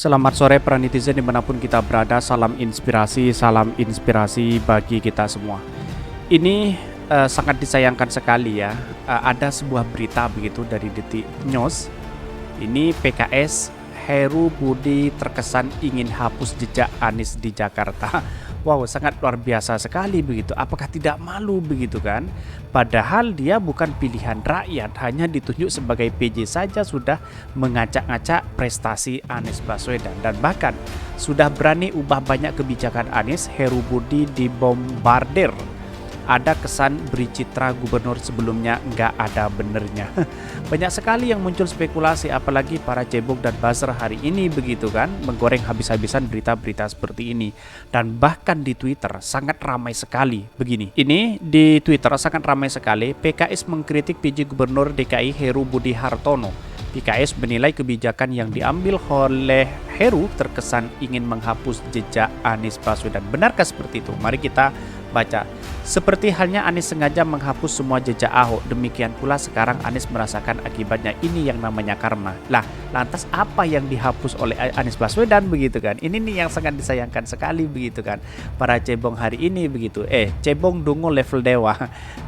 Selamat sore para netizen dimanapun kita berada, salam inspirasi bagi kita semua. Ini sangat disayangkan sekali ya, ada sebuah berita begitu dari Detik News. Ini PKS Heru Budi terkesan ingin hapus jejak Anies di Jakarta. Wow, sangat luar biasa sekali begitu. Apakah tidak malu begitu kan? Padahal dia bukan pilihan rakyat, hanya ditunjuk sebagai PJ saja sudah mengacak-ngacak prestasi Anies Baswedan. Dan bahkan sudah berani ubah banyak kebijakan Anies. Heru Budi dibombardir. Ada kesan beri citra gubernur sebelumnya nggak ada benernya. Banyak sekali yang muncul spekulasi, apalagi para cebong dan buzzer hari ini begitu kan, menggoreng habis-habisan berita-berita seperti ini. Dan bahkan di Twitter sangat ramai sekali begini. Ini di Twitter sangat ramai sekali, PKS mengkritik PJ Gubernur DKI Heru Budi Hartono. PKS menilai kebijakan yang diambil oleh Heru terkesan ingin menghapus jejak Anies Baswedan. Benarkah seperti itu? Mari kita baca. Seperti halnya Anies sengaja menghapus semua jejak Ahok, demikian pula sekarang Anies merasakan akibatnya. Ini yang namanya karma. Lah, lantas apa yang dihapus oleh Anies Baswedan begitu kan? Ini nih yang sangat disayangkan sekali begitu kan. Para cebong hari ini begitu. Cebong dungu level dewa.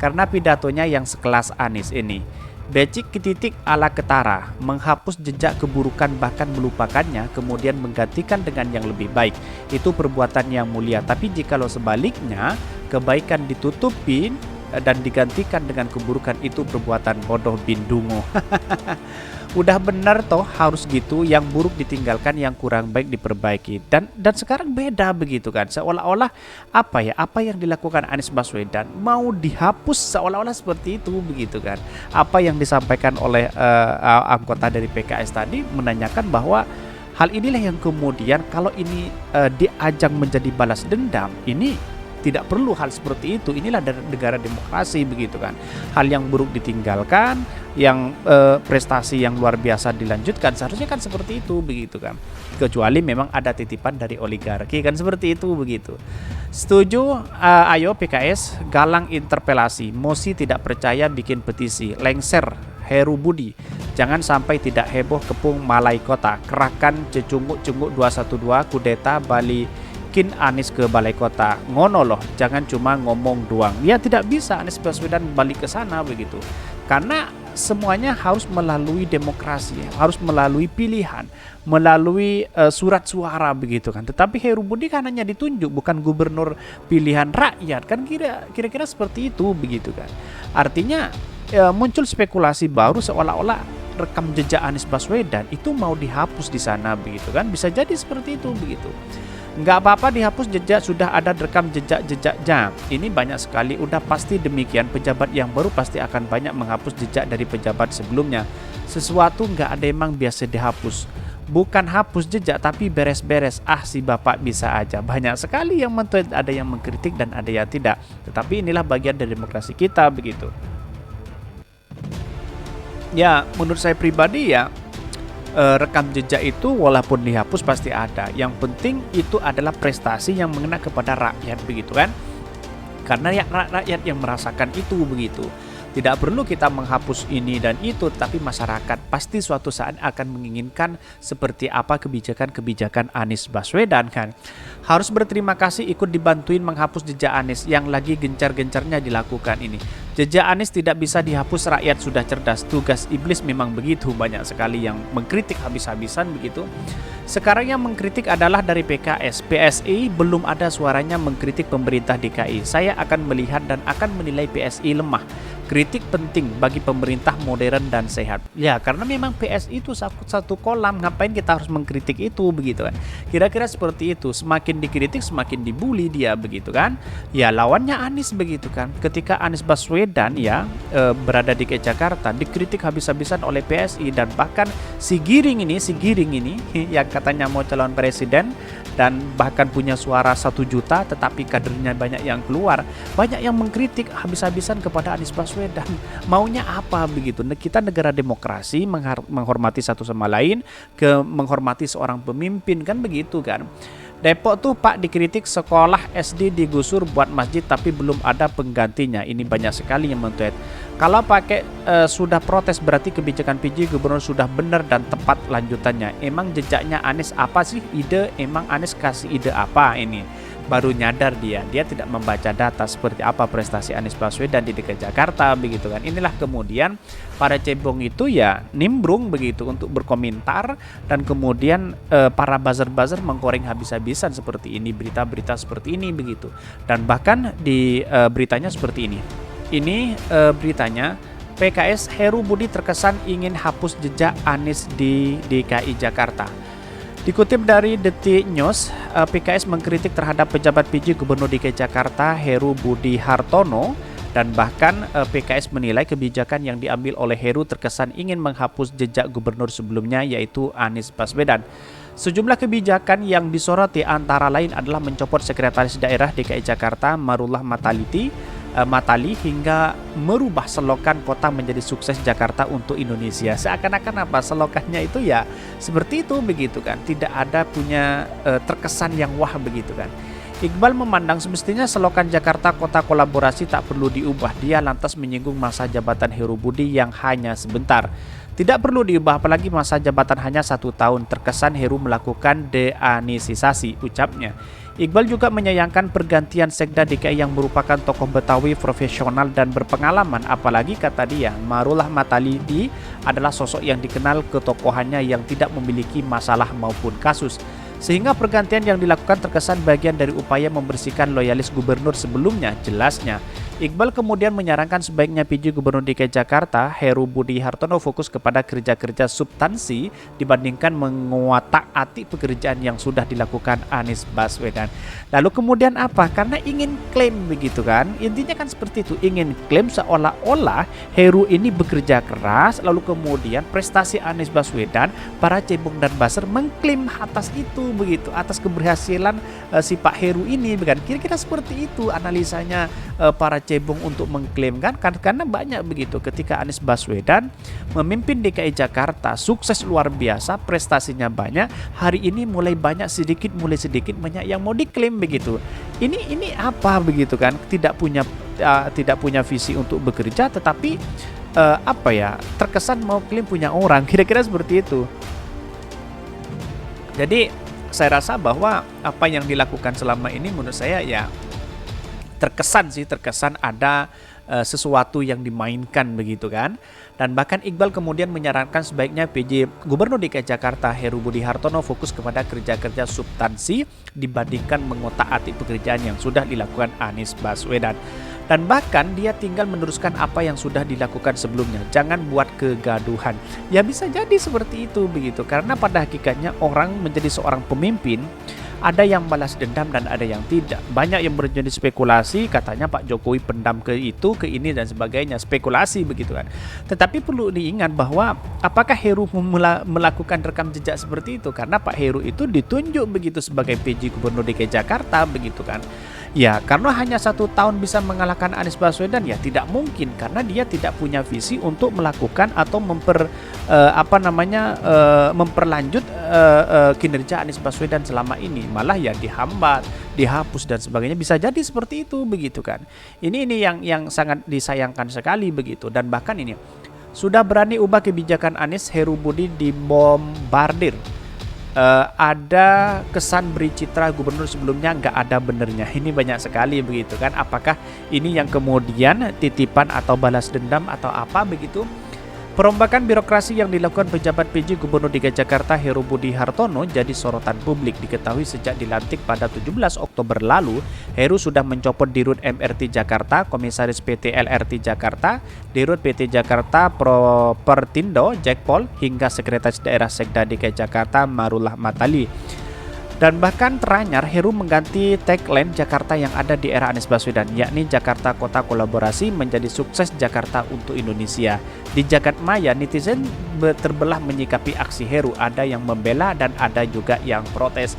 Karena pidatonya yang sekelas Anies ini. Becik titik ala ketara, menghapus jejak keburukan bahkan melupakannya, kemudian menggantikan dengan yang lebih baik. Itu perbuatan yang mulia. Tapi jikalau sebaliknya, kebaikan ditutupin dan digantikan dengan keburukan, itu perbuatan bodoh bin dungu. Udah benar toh harus gitu, yang buruk ditinggalkan, yang kurang baik diperbaiki. Dan sekarang beda begitu kan. Seolah-olah apa yang dilakukan Anies Baswedan mau dihapus, seolah-olah seperti itu begitu kan. Apa yang disampaikan oleh anggota dari PKS tadi menanyakan bahwa hal inilah yang kemudian kalau ini diajang menjadi balas dendam, ini tidak perlu hal seperti itu. Inilah negara demokrasi begitu kan. Hal yang buruk ditinggalkan, yang prestasi yang luar biasa dilanjutkan. Seharusnya kan seperti itu begitu kan. Kecuali memang ada titipan dari oligarki kan, seperti itu begitu. Setuju? Ayo PKS galang interpelasi, mosi tidak percaya bikin petisi, lengser Heru Budi. Jangan sampai tidak heboh kepung Malai Kota. Kerahkan cecunguk-cunguk 212 kudeta Bali Anies ke balai kota. Ngono loh, jangan cuma ngomong doang. Ya tidak bisa Anies Baswedan balik ke sana begitu. Karena semuanya harus melalui demokrasi, harus melalui pilihan, melalui surat suara begitu kan. Tetapi Heru Budi kan hanya ditunjuk, bukan gubernur pilihan rakyat kan, kira-kira seperti itu begitu kan. Artinya muncul spekulasi baru seolah-olah rekam jejak Anies Baswedan itu mau dihapus di sana begitu kan. Bisa jadi seperti itu begitu. Nggak apa-apa dihapus jejak, sudah ada rekam jejak-jejaknya. Ini banyak sekali, udah pasti demikian. Pejabat yang baru pasti akan banyak menghapus jejak dari pejabat sebelumnya. Sesuatu nggak ada emang biasa dihapus. Bukan hapus jejak tapi beres-beres. Si bapak bisa aja. Banyak sekali yang mentweet, ada yang mengkritik dan ada yang tidak. Tetapi inilah bagian dari demokrasi kita begitu. Ya, menurut saya pribadi ya, rekam jejak itu walaupun dihapus pasti ada. Yang penting itu adalah prestasi yang mengena kepada rakyat begitu kan. Karena rakyat yang merasakan itu begitu. Tidak perlu kita menghapus ini dan itu, tapi masyarakat pasti suatu saat akan menginginkan seperti apa kebijakan-kebijakan Anies Baswedan kan. Harus berterima kasih ikut dibantuin menghapus jejak Anies yang lagi gencar-gencarnya dilakukan ini. Jejak Anies tidak bisa dihapus, rakyat sudah cerdas. Tugas iblis memang begitu, banyak sekali yang mengkritik habis-habisan begitu. Sekarang yang mengkritik adalah dari PKS. PSI belum ada suaranya mengkritik pemerintah DKI. Saya akan melihat dan akan menilai PSI lemah. Kritik penting bagi pemerintah modern dan sehat. Ya, karena memang PSI itu satu kolam, ngapain kita harus mengkritik itu begitu kan. Kira-kira seperti itu, semakin dikritik semakin dibully dia begitu kan. Ya, lawannya Anies begitu kan. Ketika Anies Baswedan ya berada di Jakarta, dikritik habis-habisan oleh PSI dan bahkan si Giring ini yang katanya mau calon presiden dan bahkan punya suara 1 juta tetapi kadernya banyak yang keluar, banyak yang mengkritik habis-habisan kepada Anies Baswedan. Maunya apa begitu? Kita negara demokrasi, menghormati satu sama lain, menghormati seorang pemimpin kan begitu kan. Depok tuh Pak dikritik sekolah SD digusur buat masjid tapi belum ada penggantinya. Ini banyak sekali yang men-tweet. Kalau pakai sudah protes berarti kebijakan PJ Gubernur sudah benar dan tepat lanjutannya. Emang jejaknya Anies apa sih? Emang Anies kasih ide apa ini? Baru nyadar dia tidak membaca data seperti apa prestasi Anies Baswedan di DKI Jakarta begitu kan. Inilah kemudian para cebong itu ya nimbrung begitu untuk berkomentar, dan kemudian para buzzer-buzzer mengkoreng habis-habisan seperti ini, berita-berita seperti ini begitu. Dan bahkan di beritanya seperti ini. Ini beritanya, PKS Heru Budi terkesan ingin hapus jejak Anies di DKI Jakarta. Dikutip dari Detik News, PKS mengkritik terhadap pejabat PJ Gubernur DKI Jakarta Heru Budi Hartono, dan bahkan PKS menilai kebijakan yang diambil oleh Heru terkesan ingin menghapus jejak gubernur sebelumnya yaitu Anies Baswedan. Sejumlah kebijakan yang disoroti antara lain adalah mencopot Sekretaris Daerah DKI Jakarta Marullah Matali hingga merubah selokan kota menjadi sukses Jakarta untuk Indonesia. Seakan-akan apa selokannya itu ya seperti itu begitu kan. Tidak ada punya terkesan yang wah begitu kan. Iqbal memandang semestinya selokan Jakarta kota kolaborasi tak perlu diubah. Dia lantas menyinggung masa jabatan Heru Budi yang hanya sebentar. Tidak perlu diubah apalagi masa jabatan hanya 1 tahun. Terkesan Heru melakukan deanisisasi, ucapnya. Iqbal juga menyayangkan pergantian Sekda DKI yang merupakan tokoh Betawi profesional dan berpengalaman. Apalagi kata dia, Marullah Matali adalah sosok yang dikenal ketokohannya yang tidak memiliki masalah maupun kasus. Sehingga pergantian yang dilakukan terkesan bagian dari upaya membersihkan loyalis gubernur sebelumnya, jelasnya. Iqbal kemudian menyarankan sebaiknya PJ Gubernur DKI Jakarta Heru Budi Hartono fokus kepada kerja-kerja substansi dibandingkan menguatak-atik pekerjaan yang sudah dilakukan Anies Baswedan. Lalu kemudian apa? Karena ingin klaim begitu kan. Intinya kan seperti itu, ingin klaim seolah-olah Heru ini bekerja keras, lalu kemudian prestasi Anies Baswedan, para cebong dan buzzer mengklaim atas itu begitu, atas keberhasilan si Pak Heru ini kan. Kira-kira seperti itu analisanya para cebong untuk mengklaim kan, karena banyak begitu ketika Anies Baswedan memimpin DKI Jakarta sukses luar biasa, prestasinya banyak, hari ini mulai sedikit banyak yang mau diklaim begitu. Ini apa begitu kan, tidak punya visi untuk bekerja, tetapi terkesan mau klaim punya orang, kira-kira seperti itu. Jadi saya rasa bahwa apa yang dilakukan selama ini menurut saya ya terkesan ada sesuatu yang dimainkan begitu kan. Dan bahkan Iqbal kemudian menyarankan sebaiknya PJ Gubernur DKI Jakarta Heru Budi Hartono fokus kepada kerja-kerja substansi dibandingkan mengotak-atik pekerjaan yang sudah dilakukan Anies Baswedan. Dan bahkan dia tinggal meneruskan apa yang sudah dilakukan sebelumnya. Jangan buat kegaduhan. Ya bisa jadi seperti itu begitu. Karena pada hakikatnya orang menjadi seorang pemimpin, ada yang balas dendam dan ada yang tidak. Banyak yang berjadi spekulasi, katanya Pak Jokowi pendam ke itu, ke ini dan sebagainya, spekulasi begitu kan. Tetapi perlu diingat bahwa apakah Heru melakukan rekam jejak seperti itu? Karena Pak Heru itu ditunjuk begitu sebagai PJ Gubernur DKI Jakarta begitu kan. Ya, karena hanya 1 tahun bisa mengalahkan Anies Baswedan ya tidak mungkin, karena dia tidak punya visi untuk melakukan atau memperlanjut kinerja Anies Baswedan selama ini. Malah ya dihambat, dihapus dan sebagainya, bisa jadi seperti itu begitu kan. Ini yang sangat disayangkan sekali begitu. Dan bahkan ini sudah berani ubah kebijakan Anies, Heru Budi dibombardir. Ada kesan beri citra gubernur sebelumnya nggak ada benernya. Ini banyak sekali begitu kan. Apakah ini yang kemudian titipan atau balas dendam atau apa begitu? Perombakan birokrasi yang dilakukan pejabat PJ Gubernur DKI Jakarta Heru Budi Hartono jadi sorotan publik. Diketahui sejak dilantik pada 17 Oktober lalu, Heru sudah mencopot Dirut MRT Jakarta, Komisaris PT LRT Jakarta, Dirut PT Jakarta Propertindo Jack Paul, hingga Sekretaris Daerah Sekda DKI Jakarta Marullah Matali. Dan bahkan teranyar Heru mengganti tagline Jakarta yang ada di era Anies Baswedan, yakni Jakarta Kota Kolaborasi menjadi sukses Jakarta untuk Indonesia. Di jagat maya, netizen terbelah menyikapi aksi Heru, ada yang membela dan ada juga yang protes.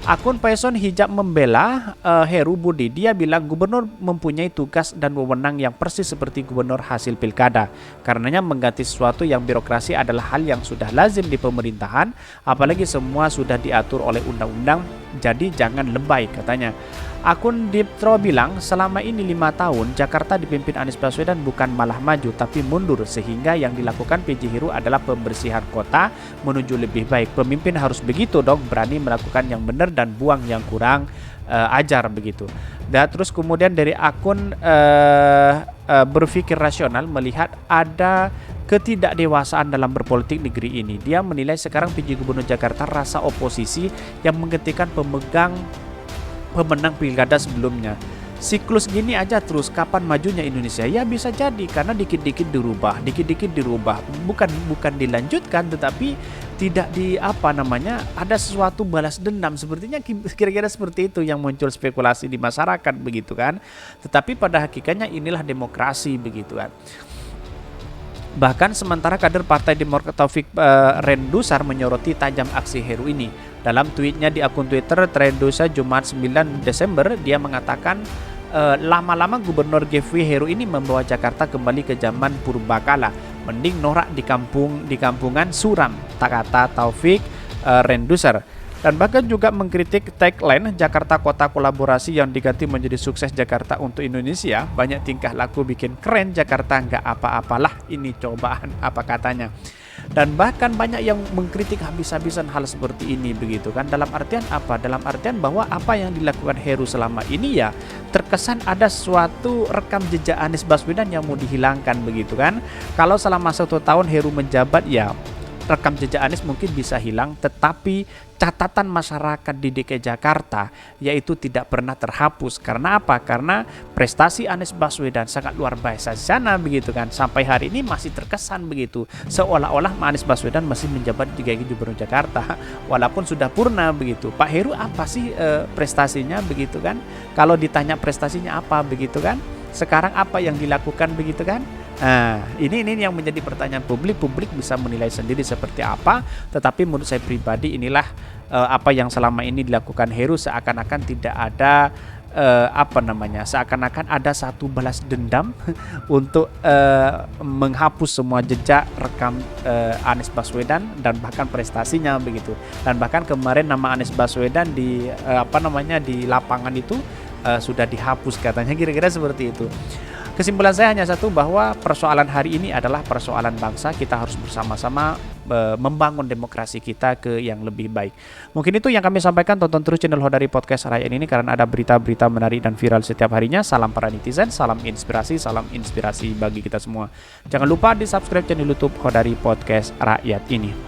Akun Paison Hijab membela Heru Budi. Dia bilang gubernur mempunyai tugas dan wewenang yang persis seperti gubernur hasil pilkada. Karenanya mengganti sesuatu yang birokrasi adalah hal yang sudah lazim di pemerintahan, apalagi semua sudah diatur oleh undang-undang, jadi jangan lebay katanya. Akun Diptro bilang selama ini 5 tahun Jakarta dipimpin Anies Baswedan bukan malah maju tapi mundur, sehingga yang dilakukan PJ Heru adalah pembersihan kota menuju lebih baik. Pemimpin harus begitu dong, berani melakukan yang benar dan buang yang kurang ajar begitu. Dan terus kemudian dari akun berpikir rasional melihat ada ketidakdewasaan dalam berpolitik negeri ini. Dia menilai sekarang PJ Gubernur Jakarta rasa oposisi yang menghentikan pemenang pilkada sebelumnya. Siklus gini aja terus, kapan majunya Indonesia? Ya bisa jadi karena dikit-dikit dirubah, bukan dilanjutkan, tetapi tidak ada sesuatu balas dendam. Sepertinya kira-kira seperti itu yang muncul spekulasi di masyarakat begitu kan. Tetapi pada hakikatnya inilah demokrasi begitu kan. Bahkan sementara kader Partai Demokrat Taufik Rendusar menyoroti tajam aksi Heru ini. Dalam tweetnya di akun Twitter Rendusar Jumat 9 Desember, dia mengatakan lama-lama Gubernur Gefwi Heru ini membawa Jakarta kembali ke zaman purbakala. Mending norak di kampungan suram, tak kata Taufik Rendusar. Dan bahkan juga mengkritik tagline Jakarta Kota Kolaborasi yang diganti menjadi Sukses Jakarta untuk Indonesia. Banyak tingkah laku bikin keren Jakarta, nggak apa-apalah ini cobaan, apa katanya. Dan bahkan banyak yang mengkritik habis-habisan hal seperti ini begitu kan. Dalam artian apa? Dalam artian bahwa apa yang dilakukan Heru selama ini ya terkesan ada suatu rekam jejak Anies Baswedan yang mau dihilangkan begitu kan. Kalau selama 1 tahun Heru menjabat ya rekam jejak Anies mungkin bisa hilang, tetapi catatan masyarakat di DKI Jakarta yaitu tidak pernah terhapus. Karena apa? Karena prestasi Anies Baswedan sangat luar biasa di sana begitu kan. Sampai hari ini masih terkesan begitu, seolah-olah Anies Baswedan masih menjabat sebagai Gubernur Jakarta walaupun sudah purna begitu. Pak Heru apa sih prestasinya begitu kan? Kalau ditanya prestasinya apa begitu kan? Sekarang apa yang dilakukan begitu kan? Nah, ini yang menjadi pertanyaan publik bisa menilai sendiri seperti apa. Tetapi menurut saya pribadi inilah apa yang selama ini dilakukan Heru, seakan-akan tidak ada seakan-akan ada satu balas dendam untuk menghapus semua jejak rekam Anies Baswedan dan bahkan prestasinya begitu. Dan bahkan kemarin nama Anies Baswedan di di lapangan itu sudah dihapus katanya, kira-kira seperti itu. Kesimpulan saya hanya satu, bahwa persoalan hari ini adalah persoalan bangsa. Kita harus bersama-sama membangun demokrasi kita ke yang lebih baik. Mungkin itu yang kami sampaikan. Tonton terus channel Hodari Podcast Rakyat ini karena ada berita-berita menarik dan viral setiap harinya. Salam para netizen, salam inspirasi bagi kita semua. Jangan lupa di subscribe channel YouTube Hodari Podcast Rakyat ini.